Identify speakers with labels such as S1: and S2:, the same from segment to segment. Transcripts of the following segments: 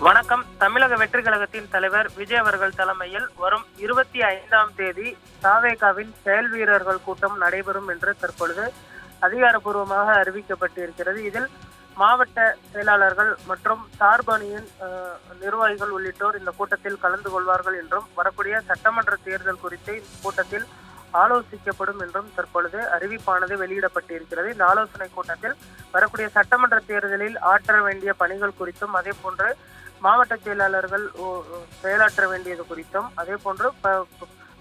S1: வணக்கம். தமிழக வெற்றி கழகத்தின் தலைவர் விஜய் அவர்கள் தலைமையில் வரும் 25ஆம் தேதி தாவேகாவின் செயல் வீரர்கள் கூட்டம் நடைபெறும் என்று தற்பொழுது அதிகாரப்பூர்வமாக அறிவிக்கப்பட்டிருக்கிறது. இதில் மாவட்ட செயலாளர்கள் மற்றும் சார்பணியின் நிர்வாகிகள் உள்ளிட்டோர் இந்த கூட்டத்தில் கலந்து கொள்வார்கள் என்றும், வரக்கூடிய சட்டமன்ற தேர்தல் குறித்து இந்த கூட்டத்தில் ஆலோசிக்கப்படும் என்றும் தற்பொழுது அறிவிப்பானது வெளியிடப்பட்டிருக்கிறது. இந்த ஆலோசனை கூட்டத்தில் வரக்கூடிய சட்டமன்ற தேர்தலில் ஆற்ற வேண்டிய பணிகள் குறித்தும், அதே போன்று மாவட்ட செயலாளர்கள் செயலாற்ற வேண்டியது குறித்தும், அதே போன்று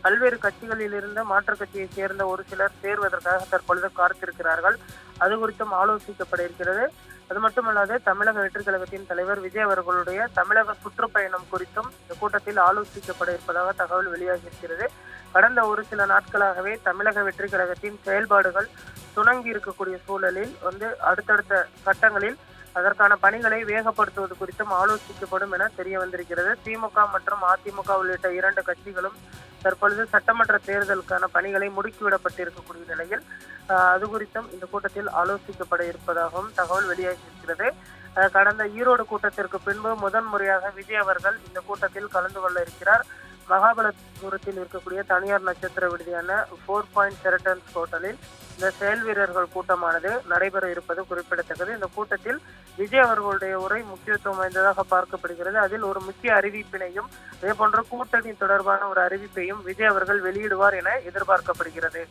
S1: பல்வேறு கட்சிகளில் இருந்த மாற்றுக் கட்சியை சேர்ந்த ஒரு சிலர் சேர்வதற்காக தற்பொழுது காத்திருக்கிறார்கள். அது குறித்தும் ஆலோசிக்கப்பட இருக்கிறது. அது மட்டுமல்லாது தமிழக வெற்றி கழகத்தின் தலைவர் விஜய் அவர்களுடைய தமிழக சுற்றுப்பயணம் குறித்தும் இந்த கூட்டத்தில் ஆலோசிக்கப்பட இருப்பதாக தகவல் வெளியாகி இருக்கிறது. கடந்த ஒரு சில நாட்களாகவே தமிழக வெற்றி கழகத்தின் செயல்பாடுகள் துணங்கி இருக்கக்கூடிய சூழலில் அடுத்தடுத்த கட்டங்களில் அதற்கான பணிகளை வேகப்படுத்துவது குறித்தும் ஆலோசிக்கப்படும் என தெரிய வந்திருக்கிறது. திமுக மற்றும் அதிமுக உள்ளிட்ட இரண்டு கட்சிகளும் தற்பொழுது சட்டமன்ற தேர்தலுக்கான பணிகளை முடுக்கிவிடப்பட்டிருக்கக்கூடிய நிலையில் அது குறித்தும் இந்த கூட்டத்தில் ஆலோசிக்கப்பட இருப்பதாகவும் தகவல் வெளியாகி இருக்கிறது. கடந்த ஈரோடு கூட்டத்திற்கு பின்பு முதன்முறையாக விஜய் அவர்கள் இந்த கூட்டத்தில் கலந்து கொள்ள இருக்கிறார். மகாபலிபுரத்தில் இருக்கக்கூடிய தனியார் நட்சத்திர விடுதியான 4 பாயிண்ட் ஷெரட்டன்ஸ் ஹோட்டலில் இந்த செயல் வீரர்கள் கூட்டமானது நடைபெற இருப்பது குறிப்பிடத்தக்கது. இந்த கூட்டத்தில் விஜய் அவர்களுடைய உரை முக்கியத்துவம் வாய்ந்ததாக பார்க்கப்படுகிறது. அதில் ஒரு முக்கிய அறிவிப்பினையும், அதே போன்ற கூட்டணி தொடர்பான ஒரு அறிவிப்பையும் விஜய் அவர்கள் வெளியிடுவார் என எதிர்பார்க்கப்படுகிறது.